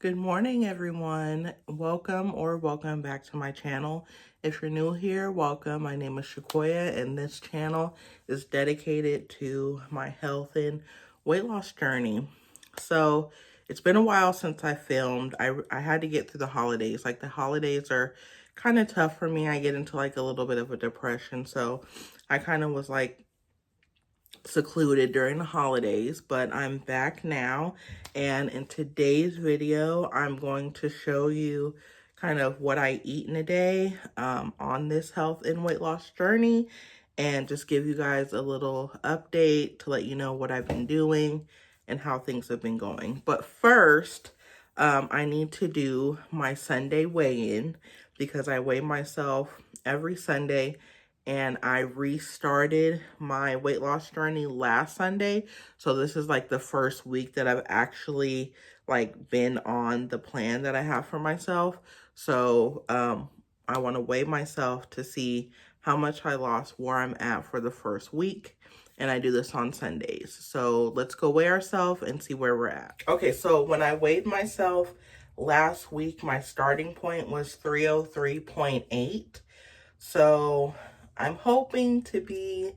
Good morning, everyone. Welcome back to my channel. If you're new here, welcome. My name is Shakoya, and this channel is dedicated to my health and weight loss journey. So it's been a while since I filmed. I had to get through the holidays. Like, the holidays are kind of tough for me. I get into like a little bit of a depression. So I kind of was like secluded during the holidays, but I'm back now, and in today's video I'm going to show you kind of what I eat in a day on this health and weight loss journey, and just give you guys a little update to let you know what I've been doing and how things have been going. But first, I need to do my Sunday weigh-in because I weigh myself every Sunday, and I restarted my weight loss journey last Sunday. So this is like the first week that I've actually like been on the plan that I have for myself. So I want to weigh myself to see how much I lost, where I'm at for the first week. And I do this on Sundays. So let's go weigh ourselves and see where we're at. Okay, so when I weighed myself last week, my starting point was 303.8. So I'm hoping to be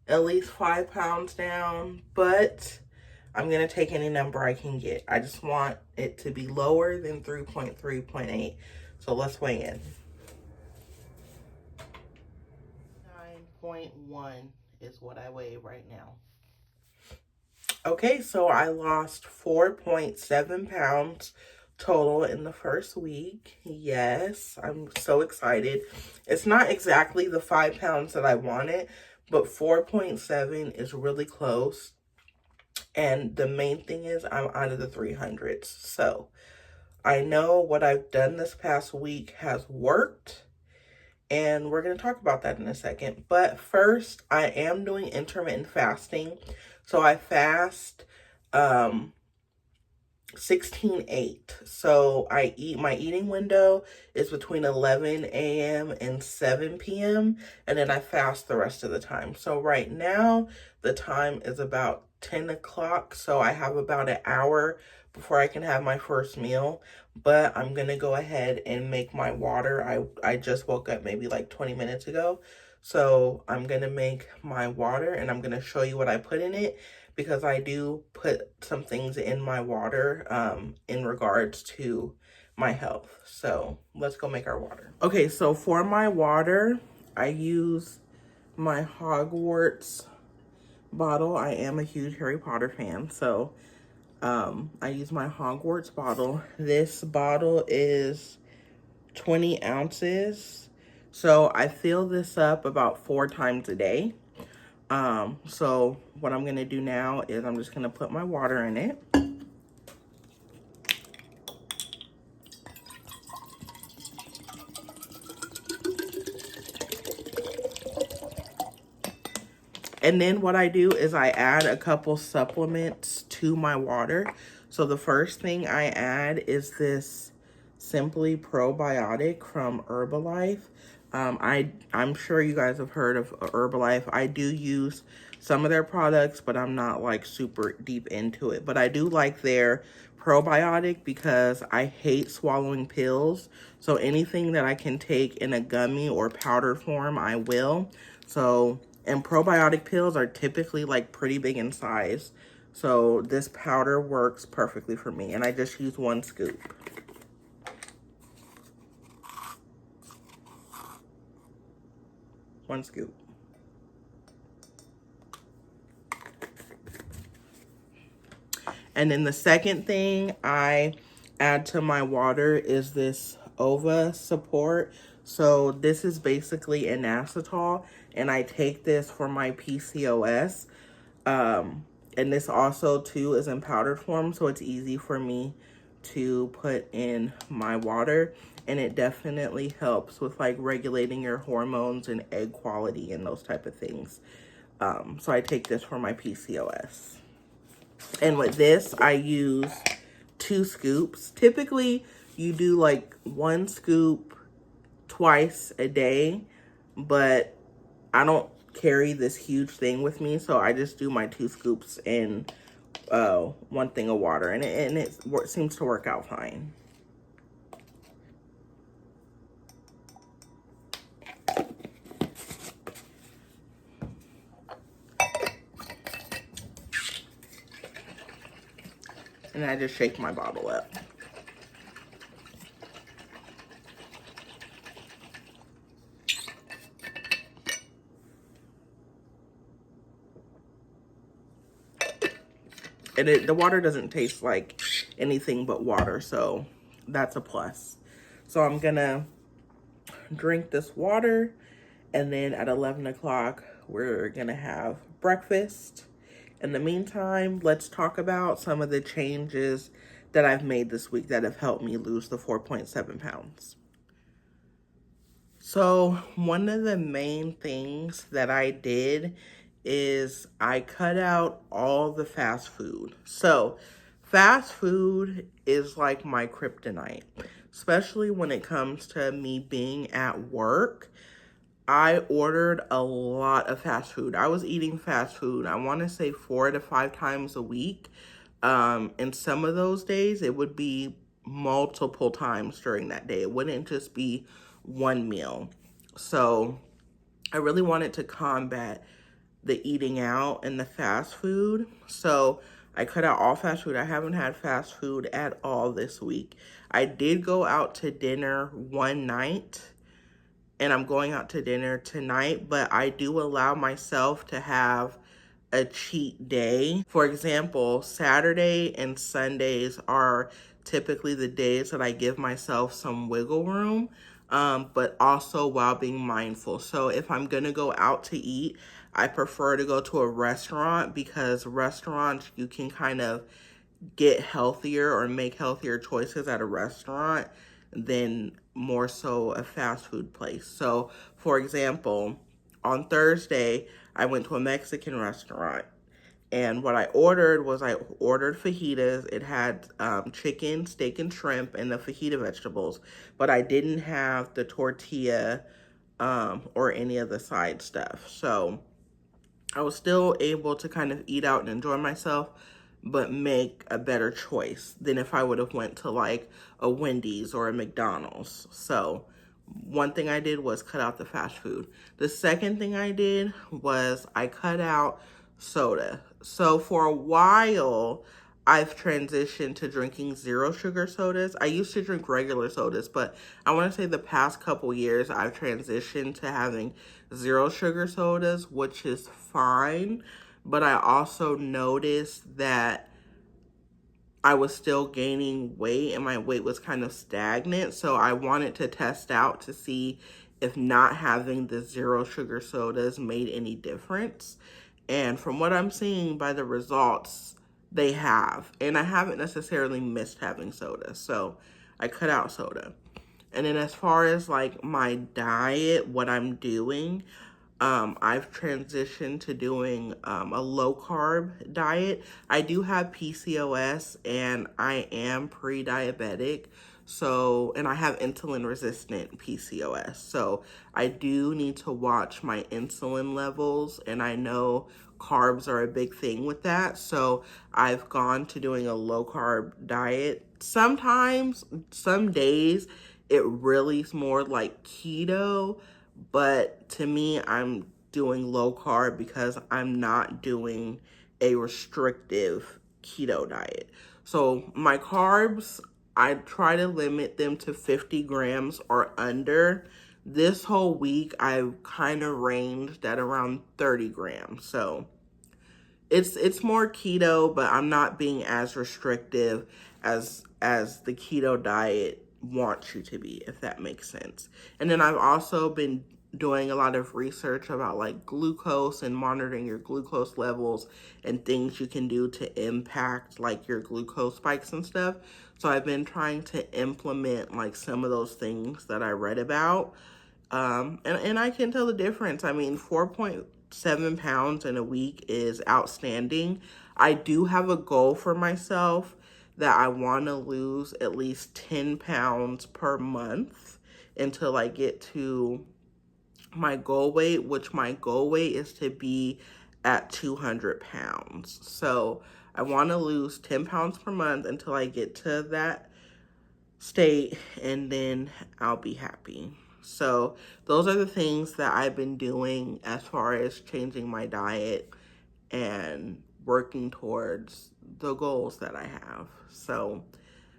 at least 5 pounds down, but I'm going to take any number I can get. I just want it to be lower than 3.3.8. So let's weigh in. 9.1 is what I weigh right now. Okay, so I lost 4.7 pounds total in the first week. Yes, I'm so excited. It's not exactly the 5 pounds that I wanted, but 4.7 is really close. And the main thing is I'm out of the 300s. So I know what I've done this past week has worked, and we're going to talk about that in a second. But first, I am doing intermittent fasting. So I fast 16/8. So I eat, my eating window is between 11 a.m. and 7 p.m. and then I fast the rest of the time. So right now the time is about 10 o'clock. So I have about an hour before I can have my first meal, but I'm gonna go ahead and make my water. I just woke up maybe like 20 minutes ago. So I'm gonna make my water and I'm gonna show you what I put in it, because I do put some things in my water in regards to my health. So let's go make our water. Okay, so for my water, I use my Hogwarts bottle. I am a huge Harry Potter fan, so I use my Hogwarts bottle. This bottle is 20 ounces. So I fill this up about 4 times a day. So what I'm going to do now is I'm just going to put my water in it. And then what I do is I add a couple supplements to my water. So the first thing I add is this Simply Probiotic from Herbalife. I'm sure you guys have heard of Herbalife. I do use some of their products, but I'm not like super deep into it. But I do like their probiotic because I hate swallowing pills. So anything that I can take in a gummy or powdered form, I will. So, and probiotic pills are typically like pretty big in size. So this powder works perfectly for me. And I just use 1 scoop. One scoop. And then the second thing I add to my water is this Ova Support. So this is basically inositol, and I take this for my PCOS. And this also too is in powdered form, so it's easy for me to put in my water, and it definitely helps with like regulating your hormones and egg quality and those type of things. So I take this for my PCOS. And with this, I use 2 scoops. Typically, you do like 1 scoop twice a day, but I don't carry this huge thing with me, so I just do my 2 scoops in 1 thing of water, and it seems to work out fine. And I just shake my bottle up. And the water doesn't taste like anything but water, so that's a plus. So I'm gonna drink this water, and then at 11 o'clock, we're gonna have breakfast. In the meantime, let's talk about some of the changes that I've made this week that have helped me lose the 4.7 pounds. So one of the main things that I did is I cut out all the fast food. So fast food is like my kryptonite, especially when it comes to me being at work. I ordered a lot of fast food. I was eating fast food, I want to say 4 to 5 times a week. And some of those days, it would be multiple times during that day. It wouldn't just be one meal. So I really wanted to combat the eating out and the fast food. So I cut out all fast food. I haven't had fast food at all this week. I did go out to dinner one night, and I'm going out to dinner tonight, but I do allow myself to have a cheat day. For example, Saturday and Sundays are typically the days that I give myself some wiggle room, but also while being mindful. So if I'm gonna go out to eat, I prefer to go to a restaurant, because restaurants, you can kind of get healthier or make healthier choices at a restaurant than more so a fast food place. So, for example, on Thursday, I went to a Mexican restaurant, and what I ordered was I ordered fajitas. It had chicken, steak, and shrimp, and the fajita vegetables, but I didn't have the tortilla or any of the side stuff. So I was still able to kind of eat out and enjoy myself, but make a better choice than if I would have went to like a Wendy's or a McDonald's. So one thing I did was cut out the fast food. The second thing I did was I cut out soda. So for a while, I've transitioned to drinking zero sugar sodas. I used to drink regular sodas, but I want to say the past couple years, I've transitioned to having zero sugar sodas, which is fine. But I also noticed that I was still gaining weight and my weight was kind of stagnant. So I wanted to test out to see if not having the zero sugar sodas made any difference. And from what I'm seeing by the results, they have. And I haven't necessarily missed having soda. So I cut out soda. And then as far as like my diet, what I'm doing, I've transitioned to doing a low carb diet. I do have PCOS and I am pre-diabetic. So, and I have insulin resistant PCOS. So I do need to watch my insulin levels, and I know carbs are a big thing with that. So I've gone to doing a low carb diet. Sometimes, some days, it really is more like keto, but to me, I'm doing low carb because I'm not doing a restrictive keto diet. So my carbs, I try to limit them to 50 grams or under. This whole week, I've kind of ranged at around 30 grams. So it's more keto, but I'm not being as restrictive as the keto diet wants you to be, if that makes sense. And then I've also been doing a lot of research about like glucose and monitoring your glucose levels and things you can do to impact like your glucose spikes and stuff. So I've been trying to implement like some of those things that I read about. And I can tell the difference. I mean, 4.7 pounds in a week is outstanding. I do have a goal for myself that I want to lose at least 10 pounds per month until I get to my goal weight, which my goal weight is to be at 200 pounds. So I want to lose 10 pounds per month until I get to that state, and then I'll be happy. So those are the things that I've been doing as far as changing my diet and working towards the goals that I have. So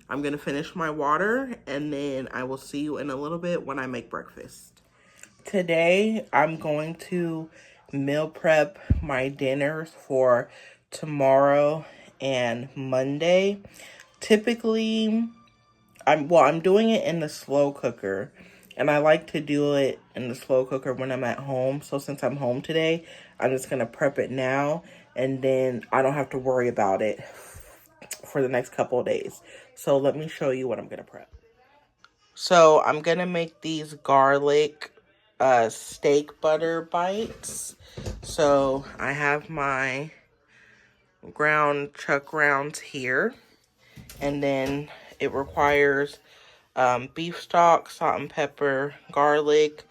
I'm gonna finish my water, and then I will see you in a little bit when I make breakfast. Today, I'm going to meal prep my dinners for tomorrow and Monday. Typically, I'm doing it in the slow cooker, and I like to do it in the slow cooker when I'm at home. So since I'm home today, I'm just gonna prep it now, and then I don't have to worry about it for the next couple of days. So let me show you what I'm gonna prep. So I'm gonna make these garlic steak butter bites. So I have my ground chuck rounds here, and then it requires beef stock, salt and pepper, garlic,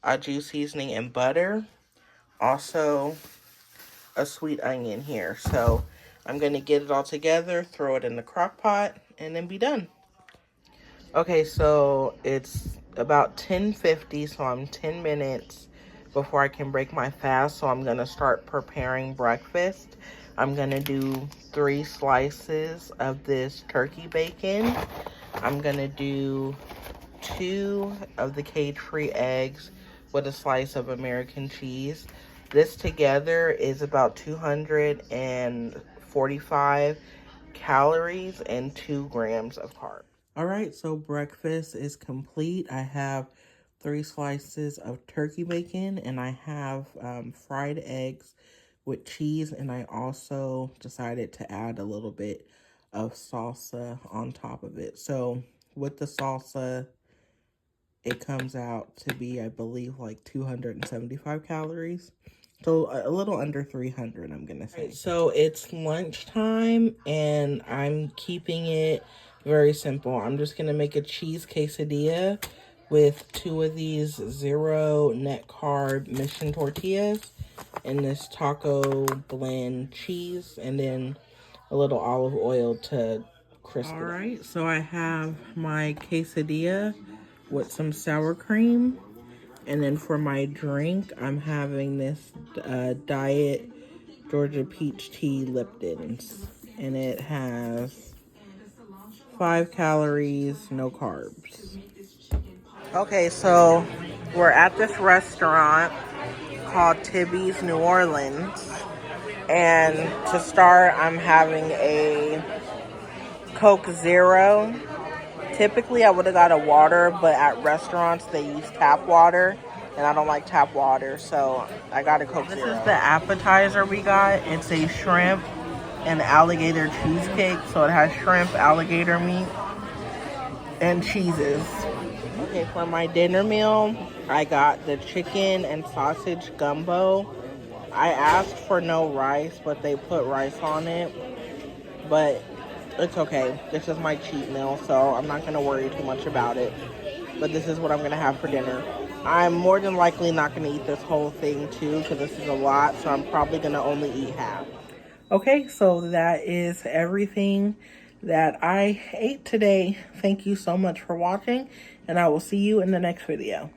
Ajou seasoning, and butter. Also, a sweet onion here. So I'm going to get it all together, throw it in the crock pot, and then be done. Okay, so it's about 10:50, so I'm 10 minutes before I can break my fast. So I'm going to start preparing breakfast. I'm going to do 3 slices of this turkey bacon. I'm going to do 2 of the cage-free eggs with a slice of American cheese. This together is about 245 calories and 2 grams of carbs. All right, so breakfast is complete. I have 3 slices of turkey bacon, and I have fried eggs with cheese, and I also decided to add a little bit of salsa on top of it. So with the salsa, it comes out to be, I believe, like 275 calories. So a little under 300, I'm going to say. So it's lunchtime, and I'm keeping it very simple. I'm just going to make a cheese quesadilla with 2 of these 0 net carb Mission tortillas and this taco blend cheese, and then a little olive oil to crisp it. All right, so I have my quesadilla with some sour cream. And then for my drink, I'm having this Diet Georgia Peach Tea Lipton's. And it has 5 calories, no carbs. Okay, so we're at this restaurant called Tibby's New Orleans. And to start, I'm having a Coke Zero. Typically, I would have got a water, but at restaurants, they use tap water, and I don't like tap water, so I got a Coke Zero. This is the appetizer we got. It's a shrimp and alligator cheesecake, so it has shrimp, alligator meat, and cheeses. Okay, for my dinner meal, I got the chicken and sausage gumbo. I asked for no rice, but they put rice on it, but it's okay. This is my cheat meal, so I'm not going to worry too much about it. But this is what I'm going to have for dinner. I'm more than likely not going to eat this whole thing, too, because this is a lot. So I'm probably going to only eat half. Okay, so that is everything that I ate today. Thank you so much for watching, and I will see you in the next video.